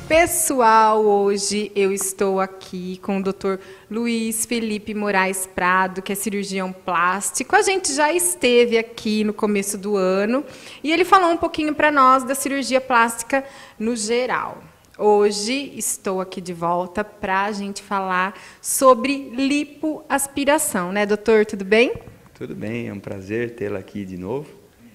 Pessoal, hoje eu estou aqui com o Dr. Luiz Felipe Moraes Prado, que é cirurgião plástico. A gente já esteve aqui no começo do ano e ele falou um pouquinho para nós da cirurgia plástica no geral. Hoje estou aqui de volta para a gente falar sobre lipoaspiração, né, doutor? Tudo bem? Tudo bem, é um prazer tê-la aqui de novo.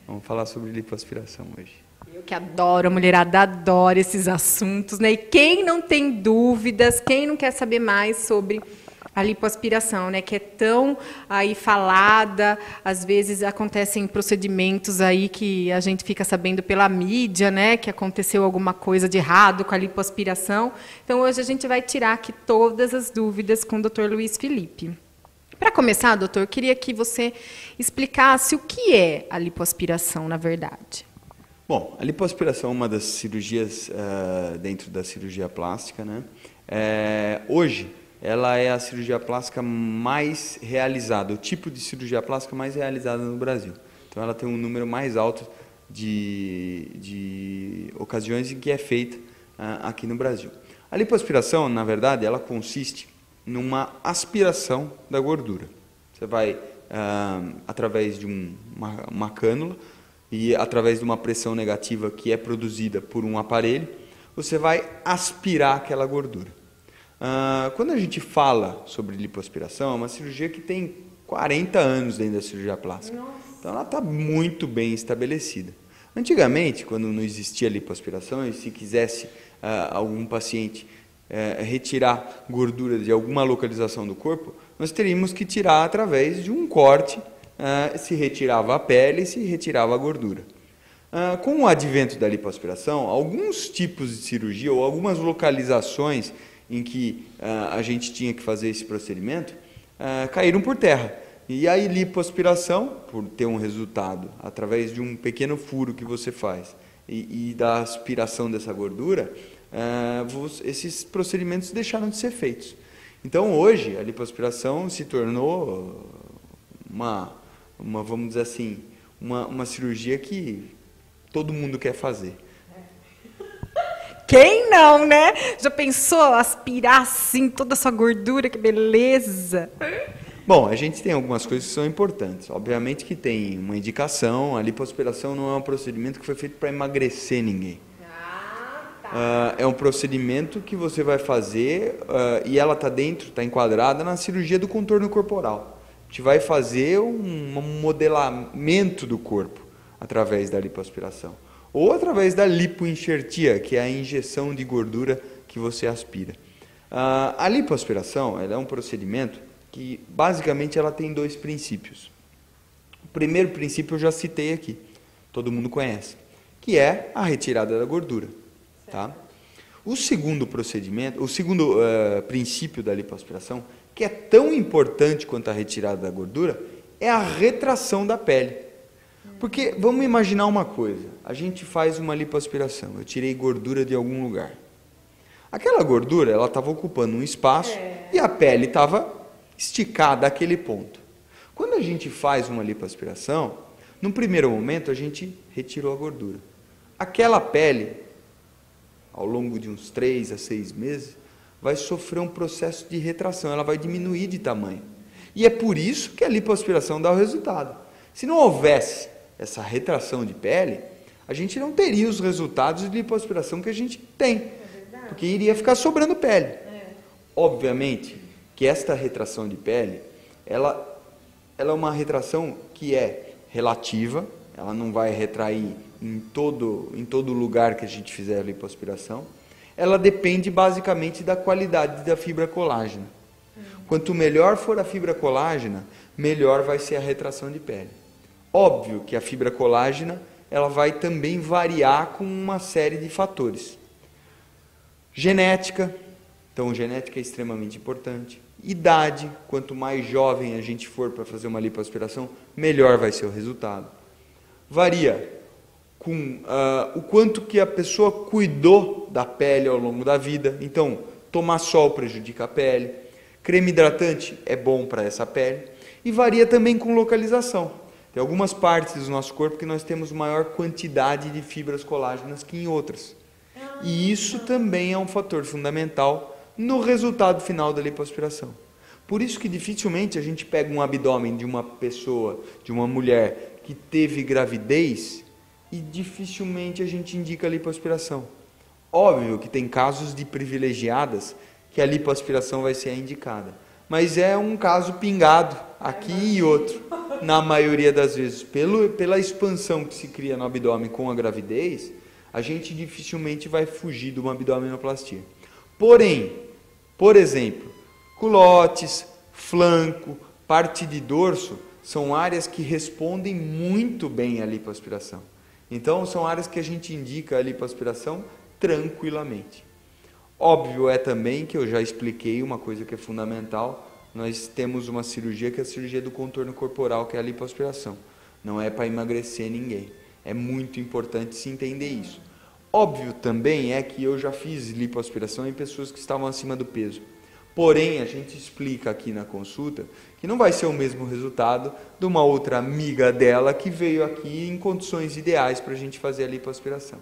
Vamos falar sobre lipoaspiração hoje. Eu que adoro, a mulherada adora esses assuntos, né? E quem não tem dúvidas, quem não quer saber mais sobre a lipoaspiração, né? Que é tão aí falada, às vezes acontecem procedimentos aí que a gente fica sabendo pela mídia, né? Que aconteceu alguma coisa de errado com a lipoaspiração. Então, hoje a gente vai tirar aqui todas as dúvidas com o Dr. Luiz Felipe. Para começar, doutor, eu queria que você explicasse o que é a lipoaspiração, na verdade. Bom, a lipoaspiração é uma das cirurgias dentro da cirurgia plástica, né? Hoje, ela é a cirurgia plástica mais realizada, o tipo de cirurgia plástica mais realizada no Brasil. Então, ela tem um número mais alto de ocasiões em que é feita aqui no Brasil. A lipoaspiração, na verdade, ela consiste numa aspiração da gordura. Você vai, através de uma cânula, e através de uma pressão negativa que é produzida por um aparelho, você vai aspirar aquela gordura. Quando a gente fala sobre lipoaspiração, é uma cirurgia que tem 40 anos dentro da cirurgia plástica. Nossa. Então ela está muito bem estabelecida. Antigamente, quando não existia lipoaspiração, e se quisesse algum paciente retirar gordura de alguma localização do corpo, nós teríamos que tirar através de um corte. Se retirava a pele e se retirava a gordura. Com o advento da lipoaspiração, alguns tipos de cirurgia ou algumas localizações em que a gente tinha que fazer esse procedimento caíram por terra. E a lipoaspiração, por ter um resultado através de um pequeno furo que você faz e da aspiração dessa gordura, esses procedimentos deixaram de ser feitos. Então, hoje, a lipoaspiração se tornou vamos dizer assim, uma cirurgia que todo mundo quer fazer. Quem não, né? Já pensou aspirar assim toda essa gordura, que beleza! Bom, a gente tem algumas coisas que são importantes. Obviamente que tem uma indicação, a lipoaspiração não é um procedimento que foi feito para emagrecer ninguém. É um procedimento que você vai fazer e ela está está enquadrada na cirurgia do contorno corporal. A gente vai fazer um modelamento do corpo através da lipoaspiração. Ou através da lipoenxertia, que é a injeção de gordura que você aspira. A lipoaspiração ela é um procedimento que, basicamente, ela tem dois princípios. O primeiro princípio eu já citei aqui, todo mundo conhece, que é a retirada da gordura. Tá? O segundo procedimento, o segundo princípio da lipoaspiração, que é tão importante quanto a retirada da gordura, é a retração da pele. Porque, vamos imaginar uma coisa, a gente faz uma lipoaspiração, eu tirei gordura de algum lugar. Aquela gordura, ela estava ocupando um espaço e a pele estava esticada àquele ponto. Quando a gente faz uma lipoaspiração, num primeiro momento a gente retirou a gordura. Aquela pele, ao longo de uns 3 a 6 meses, vai sofrer um processo de retração, ela vai diminuir de tamanho. E é por isso que a lipoaspiração dá o resultado. Se não houvesse essa retração de pele, a gente não teria os resultados de lipoaspiração que a gente tem, porque iria ficar sobrando pele. Obviamente que esta retração de pele, ela é uma retração que é relativa, ela não vai retrair em todo lugar que a gente fizer a lipoaspiração. Ela depende basicamente da qualidade da fibra colágena. Quanto melhor for a fibra colágena, melhor vai ser a retração de pele. Óbvio que a fibra colágena ela vai também variar com uma série de fatores. Genética, então genética é extremamente importante. Idade, quanto mais jovem a gente for para fazer uma lipoaspiração, melhor vai ser o resultado. Varia com o quanto que a pessoa cuidou da pele ao longo da vida. Então, tomar sol prejudica a pele, creme hidratante é bom para essa pele, e varia também com localização. Tem algumas partes do nosso corpo que nós temos maior quantidade de fibras colágenas que em outras. E isso também é um fator fundamental no resultado final da lipoaspiração. Por isso que dificilmente a gente pega um abdômen de uma pessoa, de uma mulher que teve gravidez e dificilmente a gente indica a lipoaspiração. Óbvio que tem casos de privilegiadas que a lipoaspiração vai ser a indicada. Mas é um caso pingado, aqui e outro. Na maioria das vezes, pela expansão que se cria no abdômen com a gravidez, a gente dificilmente vai fugir de uma abdominoplastia. Porém, por exemplo, culotes, flanco, parte de dorso, são áreas que respondem muito bem à lipoaspiração. Então, são áreas que a gente indica a lipoaspiração tranquilamente. Óbvio é também que eu já expliquei uma coisa que é fundamental, nós temos uma cirurgia que é a cirurgia do contorno corporal, que é a lipoaspiração. Não é para emagrecer ninguém. É muito importante se entender isso. Óbvio também é que eu já fiz lipoaspiração em pessoas que estavam acima do peso. Porém, a gente explica aqui na consulta que não vai ser o mesmo resultado de uma outra amiga dela que veio aqui em condições ideais para a gente fazer a lipoaspiração.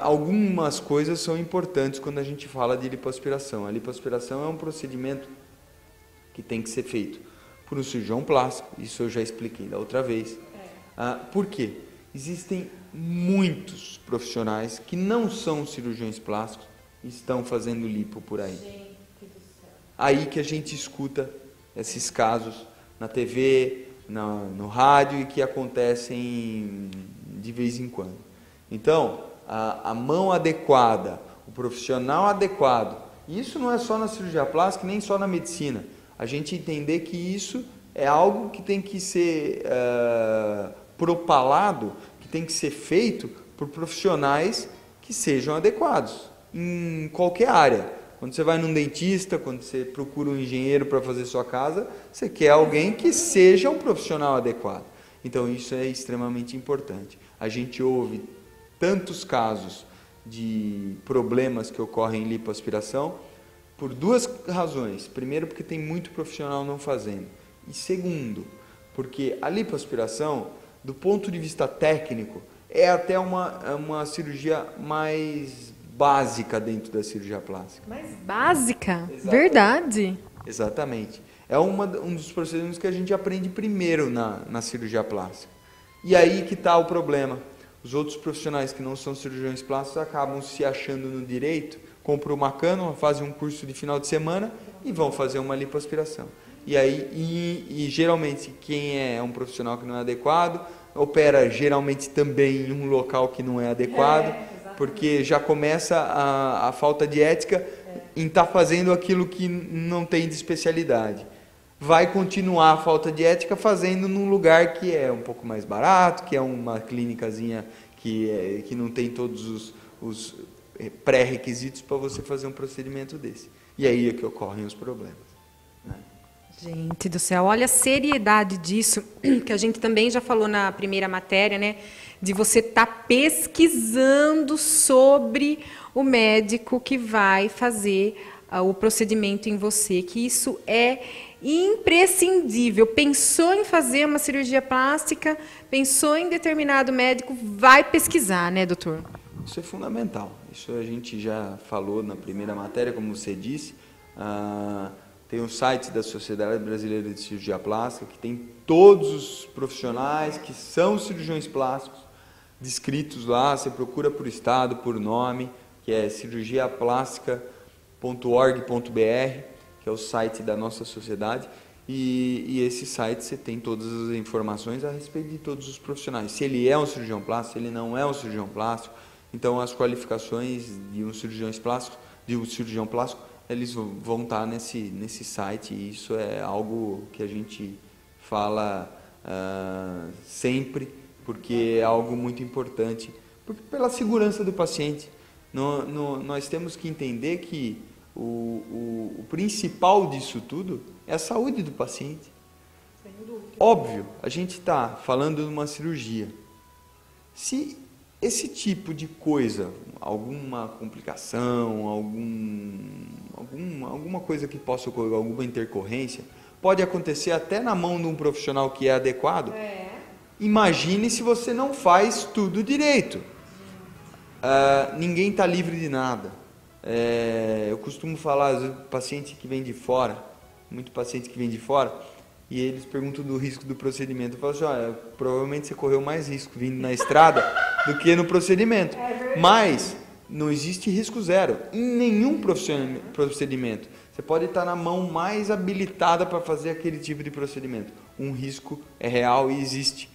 Algumas coisas são importantes quando a gente fala de lipoaspiração. A lipoaspiração é um procedimento que tem que ser feito por um cirurgião plástico, isso eu já expliquei da outra vez. Por quê? Existem muitos profissionais que não são cirurgiões plásticos e estão fazendo lipo por aí. Aí que a gente escuta esses casos na TV, no rádio e que acontecem de vez em quando. Então, a mão adequada, o profissional adequado, e isso não é só na cirurgia plástica, nem só na medicina. A gente entender que isso é algo que tem que ser propalado, que tem que ser feito por profissionais que sejam adequados, em qualquer área. Quando você vai num dentista, quando você procura um engenheiro para fazer sua casa, você quer alguém que seja um profissional adequado. Então isso é extremamente importante. A gente ouve tantos casos de problemas que ocorrem em lipoaspiração por duas razões. Primeiro, porque tem muito profissional não fazendo. E segundo, porque a lipoaspiração, do ponto de vista técnico, é até uma cirurgia mais básica dentro da cirurgia plástica. Mais básica? Exatamente. Verdade. Exatamente. É um dos procedimentos que a gente aprende primeiro na cirurgia plástica. E aí que está o problema. Os outros profissionais que não são cirurgiões plásticos acabam se achando no direito, compram uma cânula, fazem um curso de final de semana e vão fazer uma lipoaspiração. E aí, geralmente, quem é um profissional que não é adequado, opera geralmente também em um local que não é adequado, porque já começa a falta de ética em estar fazendo aquilo que não tem de especialidade. Vai continuar a falta de ética fazendo num lugar que é um pouco mais barato, que é uma clínicazinha que não tem todos os pré-requisitos para você fazer um procedimento desse. E aí é que ocorrem os problemas. Né? Gente do céu, olha a seriedade disso, que a gente também já falou na primeira matéria, né? De você estar pesquisando sobre o médico que vai fazer o procedimento em você, que isso é imprescindível. Pensou em fazer uma cirurgia plástica, pensou em determinado médico, vai pesquisar, né, doutor? Isso é fundamental. Isso a gente já falou na primeira matéria, como você disse. Tem o site da Sociedade Brasileira de Cirurgia Plástica, que tem todos os profissionais que são cirurgiões plásticos descritos lá. Você procura por estado, por nome, que é cirurgiaplástica.org.br, que é o site da nossa sociedade, e esse site você tem todas as informações a respeito de todos os profissionais. Se ele é um cirurgião plástico, se ele não é um cirurgião plástico, então as qualificações de um cirurgião plástico, eles vão estar nesse site, e isso é algo que a gente fala sempre, porque é algo muito importante, pela segurança do paciente. Nós temos que entender que o principal disso tudo é a saúde do paciente. Óbvio, a gente está falando de uma cirurgia. Se esse tipo de coisa, alguma complicação, alguma coisa que possa ocorrer, alguma intercorrência, pode acontecer até na mão de um profissional que é adequado. Imagine se você não faz tudo direito. ninguém está livre de nada. Eu costumo falar, às vezes, paciente que vem de fora, muito paciente que vem de fora, e eles perguntam do risco do procedimento. Eu falo assim, olha, provavelmente você correu mais risco vindo na estrada do que no procedimento. Mas não existe risco zero em nenhum procedimento. Você pode estar na mão mais habilitada para fazer aquele tipo de procedimento. Um risco é real e existe.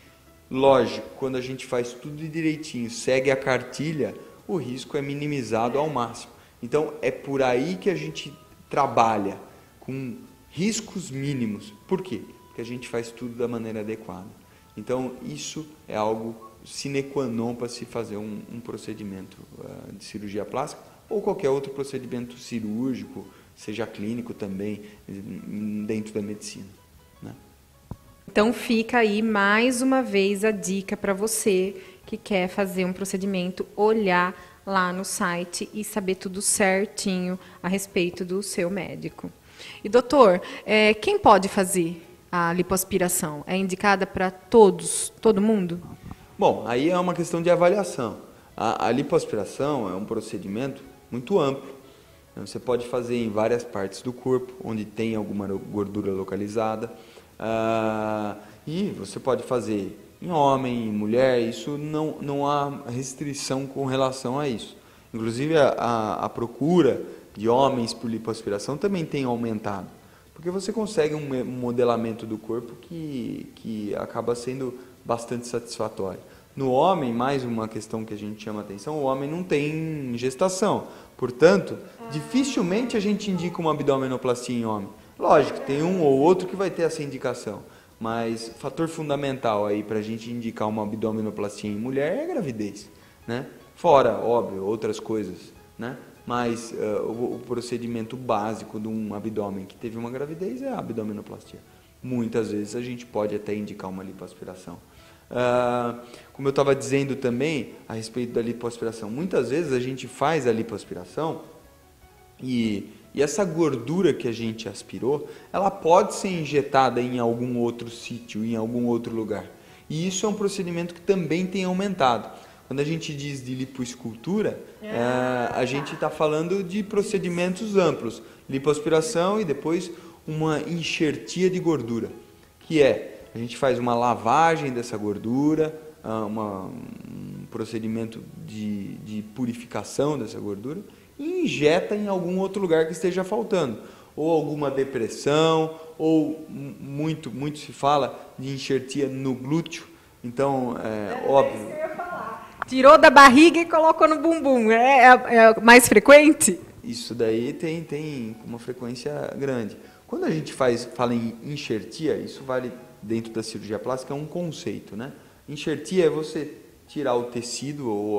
Lógico, quando a gente faz tudo direitinho, segue a cartilha, o risco é minimizado ao máximo. Então, é por aí que a gente trabalha, com riscos mínimos. Por quê? Porque a gente faz tudo da maneira adequada. Então, isso é algo sine qua non para se fazer um procedimento de cirurgia plástica ou qualquer outro procedimento cirúrgico, seja clínico também, dentro da medicina, né? Então fica aí mais uma vez a dica para você que quer fazer um procedimento, olhar lá no site e saber tudo certinho a respeito do seu médico. E doutor, quem pode fazer a lipoaspiração? É indicada para todo mundo? Bom, aí é uma questão de avaliação. A lipoaspiração é um procedimento muito amplo. Você pode fazer em várias partes do corpo, onde tem alguma gordura localizada. E você pode fazer em homem, em mulher, isso não há restrição com relação a isso. Inclusive, a procura de homens por lipoaspiração também tem aumentado, porque você consegue um modelamento do corpo que acaba sendo bastante satisfatório. No homem, mais uma questão que a gente chama atenção, o homem não tem gestação, portanto, dificilmente a gente indica uma abdominoplastia em homem. Lógico, tem um ou outro que vai ter essa indicação, mas o fator fundamental aí para a gente indicar uma abdominoplastia em mulher é a gravidez, né? Fora, óbvio, outras coisas, né? Mas o procedimento básico de um abdômen que teve uma gravidez é a abdominoplastia. Muitas vezes a gente pode até indicar uma lipoaspiração. Como eu estava dizendo também a respeito da lipoaspiração, muitas vezes a gente faz a lipoaspiração e essa gordura que a gente aspirou, ela pode ser injetada em algum outro sítio, em algum outro lugar. E isso é um procedimento que também tem aumentado. Quando a gente diz de lipoescultura, a gente está falando de procedimentos amplos. Lipoaspiração e depois uma enxertia de gordura, que a gente faz uma lavagem dessa gordura, um procedimento de purificação dessa gordura, e injeta em algum outro lugar que esteja faltando, ou alguma depressão, ou muito se fala de enxertia no glúteo. Então, óbvio. Isso que eu ia falar. Tirou da barriga e colocou no bumbum. É mais frequente? Isso daí tem uma frequência grande. Quando a gente fala em enxertia, isso vale dentro da cirurgia plástica, é um conceito, né? Enxertia é você tirar o tecido ou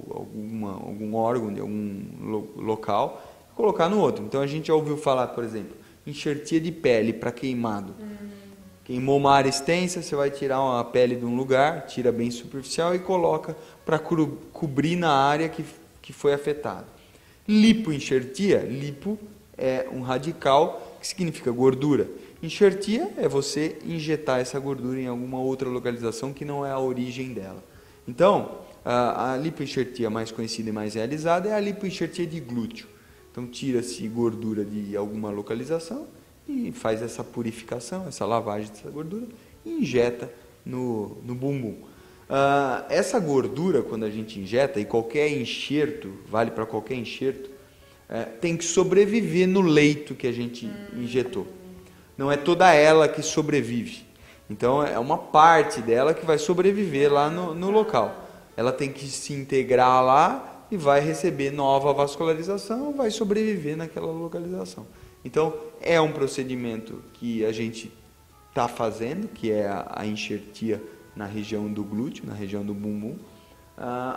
algum órgão de algum local e colocar no outro. Então a gente já ouviu falar, por exemplo, enxertia de pele para queimado. Queimou uma área extensa, você vai tirar uma pele de um lugar, tira bem superficial e coloca para cobrir na área que foi afetada. Lipoenxertia, lipo é um radical que significa gordura. Enxertia é você injetar essa gordura em alguma outra localização que não é a origem dela. Então, a lipoenxertia mais conhecida e mais realizada é a lipoenxertia de glúteo. Então, tira-se gordura de alguma localização e faz essa purificação, essa lavagem dessa gordura e injeta no bumbum. Essa gordura, quando a gente injeta, e qualquer enxerto, vale para qualquer enxerto, tem que sobreviver no leito que a gente injetou. Não é toda ela que sobrevive. Então, é uma parte dela que vai sobreviver lá no local. Ela tem que se integrar lá e vai receber nova vascularização, vai sobreviver naquela localização. Então, é um procedimento que a gente está fazendo, que é a enxertia na região do glúteo, na região do bumbum,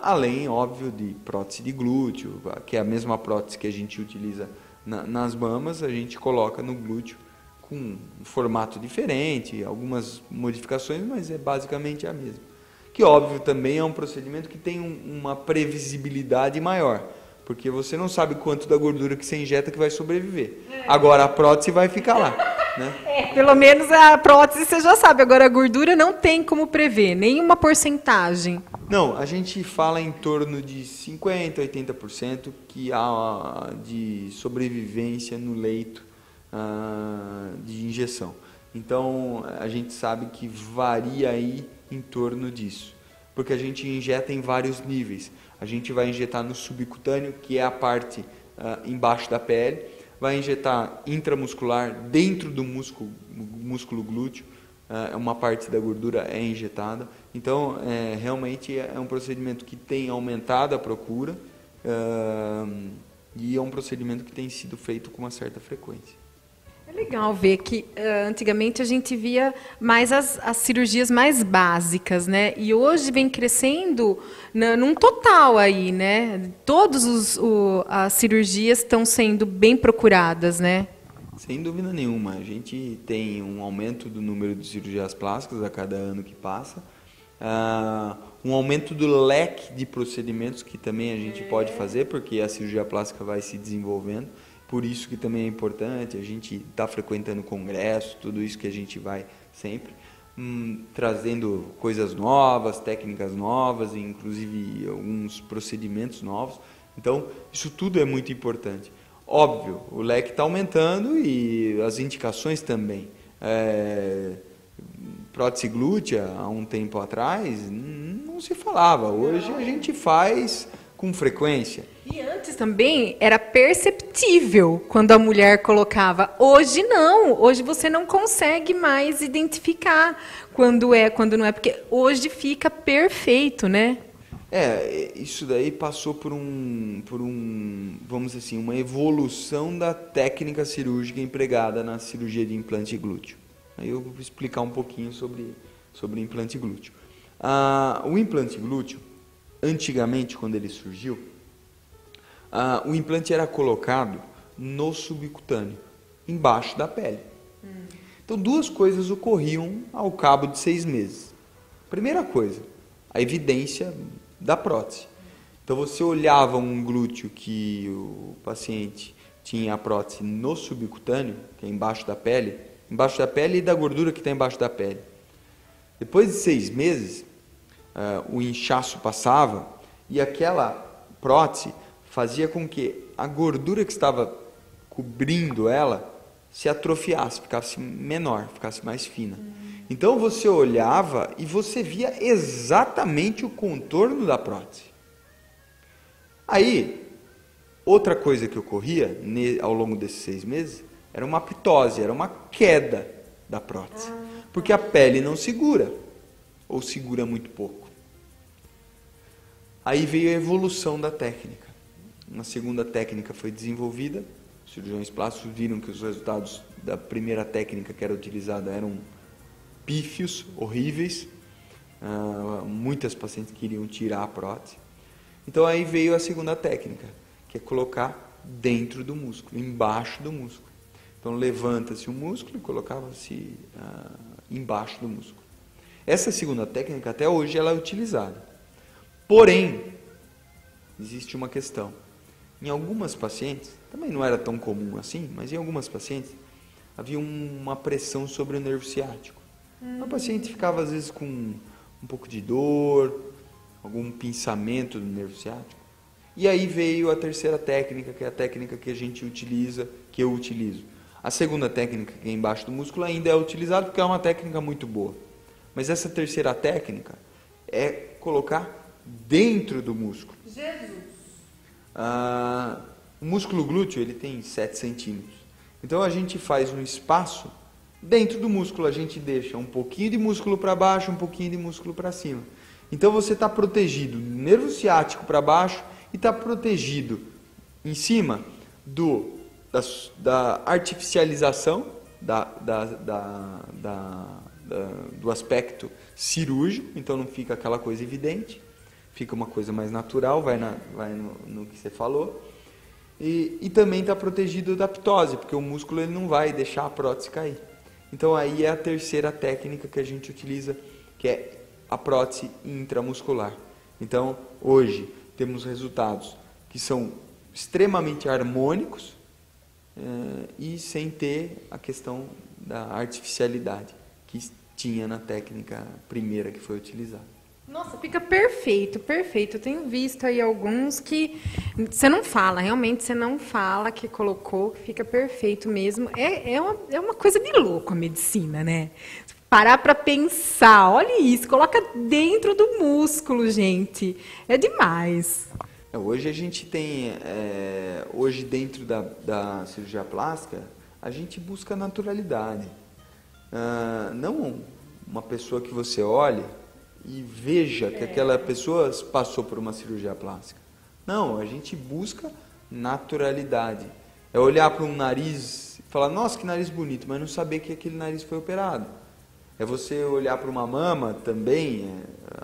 além, óbvio, de prótese de glúteo, que é a mesma prótese que a gente utiliza nas mamas, a gente coloca no glúteo com um formato diferente, algumas modificações, mas é basicamente a mesma. Que, óbvio, também é um procedimento que tem uma previsibilidade maior, porque você não sabe quanto da gordura que você injeta que vai sobreviver. Agora, a prótese vai ficar lá, né? Pelo menos a prótese você já sabe, agora a gordura não tem como prever, nenhuma porcentagem. Não, a gente fala em torno de 50%, 80% que há de sobrevivência no leito de injeção. Então, a gente sabe que varia aí em torno disso, porque a gente injeta em vários níveis. A gente vai injetar no subcutâneo, que é a parte embaixo da pele, vai injetar intramuscular dentro do músculo glúteo, uma parte da gordura é injetada. Então, realmente é um procedimento que tem aumentado a procura e é um procedimento que tem sido feito com uma certa frequência. É legal ver que antigamente a gente via mais as cirurgias mais básicas, né? E hoje vem crescendo num total aí, né? Todas as cirurgias estão sendo bem procuradas, né? Sem dúvida nenhuma. A gente tem um aumento do número de cirurgias plásticas a cada ano que passa. Um aumento do leque de procedimentos que também a gente pode fazer, porque a cirurgia plástica vai se desenvolvendo. Por isso que também é importante a gente estar frequentando congressos, tudo isso que a gente vai sempre, trazendo coisas novas, técnicas novas, inclusive alguns procedimentos novos. Então, isso tudo é muito importante. Óbvio, o leque está aumentando e as indicações também. Prótese glútea, há um tempo atrás, não se falava. Hoje a gente faz com frequência. E antes também era perceptível quando a mulher colocava. Hoje não. Hoje você não consegue mais identificar quando é, quando não é. Porque hoje fica perfeito, né? Isso daí passou por vamos dizer assim, uma evolução da técnica cirúrgica empregada na cirurgia de implante glúteo. Aí eu vou explicar um pouquinho sobre implante glúteo. O implante glúteo, antigamente, quando ele surgiu, o implante era colocado no subcutâneo, embaixo da pele. Então, duas coisas ocorriam ao cabo de 6 meses. Primeira coisa, a evidência da prótese. Então, você olhava um glúteo que o paciente tinha a prótese no subcutâneo, que é embaixo da pele e da gordura que está embaixo da pele. Depois de 6 meses, o inchaço passava e aquela prótese fazia com que a gordura que estava cobrindo ela se atrofiasse, ficasse menor, ficasse mais fina. Então você olhava e você via exatamente o contorno da prótese. Aí, outra coisa que ocorria ao longo desses 6 meses era uma ptose, era uma queda da prótese. Porque a pele não segura, ou segura muito pouco. Aí veio a evolução da técnica. Uma segunda técnica foi desenvolvida, os cirurgiões plásticos viram que os resultados da primeira técnica que era utilizada eram pífios, horríveis. Muitas pacientes queriam tirar a prótese. Então aí veio a segunda técnica, que é colocar dentro do músculo, embaixo do músculo. Então levanta-se o músculo e colocava-se embaixo do músculo. Essa segunda técnica até hoje ela é utilizada. Porém, existe uma questão. Em algumas pacientes, também não era tão comum assim, mas em algumas pacientes havia uma pressão sobre o nervo ciático. A paciente ficava às vezes com um pouco de dor, algum pinçamento do nervo ciático. E aí veio a terceira técnica, que é a técnica que a gente utiliza, que eu utilizo. A segunda técnica, que é embaixo do músculo, ainda é utilizada porque é uma técnica muito boa. Mas essa terceira técnica é colocar dentro do músculo. Jesus! O músculo glúteo ele tem 7 centímetros. Então a gente faz um espaço dentro do músculo. A gente deixa um pouquinho de músculo para baixo, um pouquinho de músculo para cima. Então você está protegido do nervo ciático para baixo e está protegido em cima da artificialização do aspecto cirúrgico. Então não fica aquela coisa evidente. Fica uma coisa mais natural, vai no que você falou. E também está protegido da ptose, porque o músculo ele não vai deixar a prótese cair. Então aí é a terceira técnica que a gente utiliza, que é a prótese intramuscular. Então hoje temos resultados que são extremamente harmônicos e sem ter a questão da artificialidade que tinha na técnica primeira que foi utilizada. Nossa, fica perfeito, perfeito. Eu tenho visto aí alguns que você não fala, realmente você não fala que colocou, que fica perfeito mesmo. É uma coisa de louco a medicina, né? Parar para pensar, olha isso, coloca dentro do músculo, gente. É demais. Hoje a gente tem, hoje dentro da cirurgia plástica, a gente busca naturalidade. Não uma pessoa que você olhe e veja que aquela pessoa passou por uma cirurgia plástica. Não, a gente busca naturalidade. É olhar para um nariz e falar, nossa, que nariz bonito, mas não saber que aquele nariz foi operado. É você olhar para uma mama também.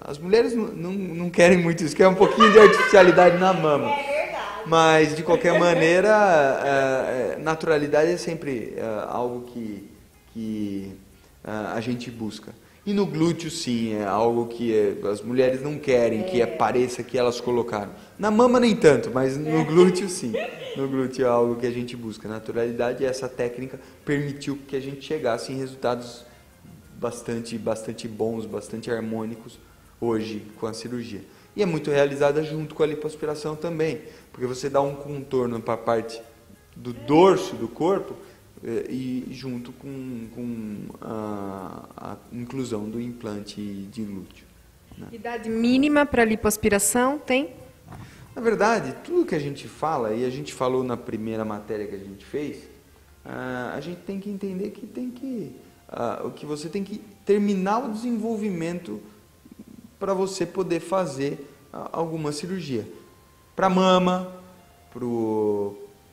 As mulheres não querem muito isso, querem um pouquinho de artificialidade na mama. É verdade. Mas, de qualquer maneira, naturalidade é sempre algo que a gente busca. E no glúteo, sim, é algo que as mulheres não querem que pareça que elas colocaram. Na mama nem tanto, mas no glúteo, sim. No glúteo é algo que a gente busca. Naturalidade, e essa técnica permitiu que a gente chegasse em resultados bastante bons, bastante harmônicos hoje com a cirurgia. E é muito realizada junto com a lipoaspiração também, porque você dá um contorno para a parte do dorso do corpo, e junto com a inclusão do implante de glúteo. Né? Idade mínima para lipoaspiração tem? Na verdade, tudo que a gente fala, e a gente falou na primeira matéria que a gente fez, a gente tem que entender que você tem que terminar o desenvolvimento para você poder fazer alguma cirurgia. Para mama,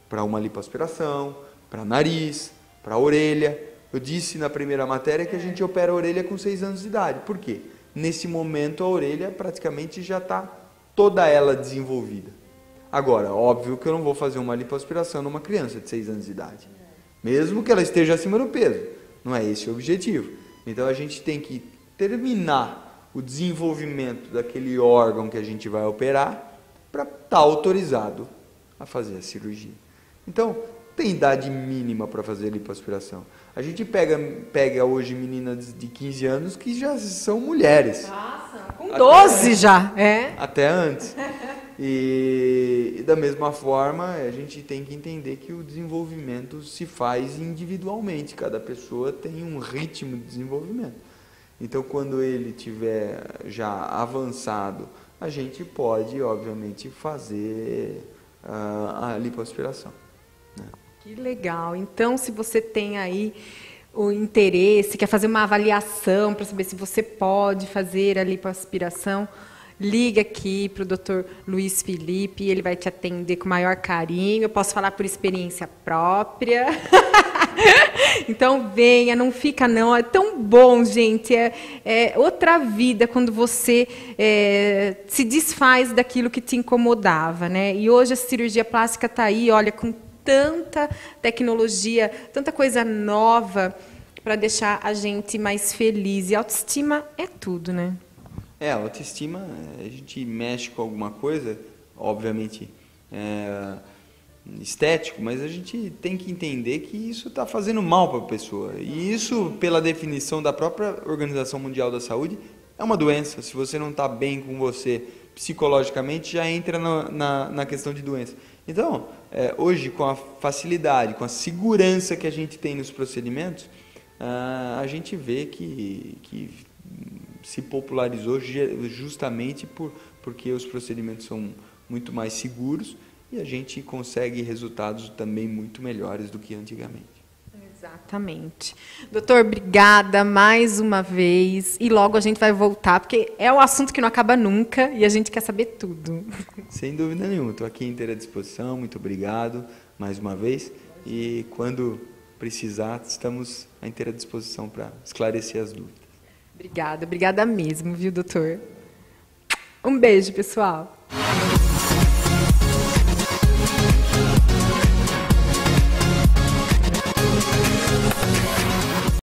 para uma lipoaspiração, para nariz, para orelha. Eu disse na primeira matéria que a gente opera a orelha com 6 anos de idade. Por quê? Nesse momento a orelha praticamente já está toda ela desenvolvida. Agora, óbvio que eu não vou fazer uma lipoaspiração numa criança de 6 anos de idade. Mesmo que ela esteja acima do peso. Não é esse o objetivo. Então a gente tem que terminar o desenvolvimento daquele órgão que a gente vai operar para estar autorizado a fazer a cirurgia. Então, tem idade mínima para fazer lipoaspiração. A gente pega hoje meninas de 15 anos que já são mulheres. Nossa, com 12 já. Até antes. E da mesma forma, a gente tem que entender que o desenvolvimento se faz individualmente. Cada pessoa tem um ritmo de desenvolvimento. Então, quando ele tiver já avançado, a gente pode, obviamente, fazer a lipoaspiração. Né? Que legal. Então, se você tem aí o interesse, quer fazer uma avaliação para saber se você pode fazer a lipoaspiração, liga aqui para o Dr. Luiz Felipe, ele vai te atender com o maior carinho. Eu posso falar por experiência própria. Então, venha, não fica não. É tão bom, gente. É outra vida quando você se desfaz daquilo que te incomodava, né? E hoje a cirurgia plástica está aí, olha, com tanta tecnologia, tanta coisa nova para deixar a gente mais feliz. E autoestima é tudo, né? A autoestima, a gente mexe com alguma coisa, obviamente estético, mas a gente tem que entender que isso está fazendo mal para a pessoa. E isso, pela definição da própria Organização Mundial da Saúde, é uma doença. Se você não está bem com você psicologicamente, já entra na questão de doença. Então, hoje, com a facilidade, com a segurança que a gente tem nos procedimentos, a gente vê que se popularizou justamente porque os procedimentos são muito mais seguros e a gente consegue resultados também muito melhores do que antigamente. Exatamente. Doutor, obrigada mais uma vez. E logo a gente vai voltar, porque é um assunto que não acaba nunca e a gente quer saber tudo. Sem dúvida nenhuma. Estou aqui inteira à disposição. Muito obrigado mais uma vez. E quando precisar, estamos à inteira disposição para esclarecer as dúvidas. Obrigada mesmo, viu, doutor? Um beijo, pessoal.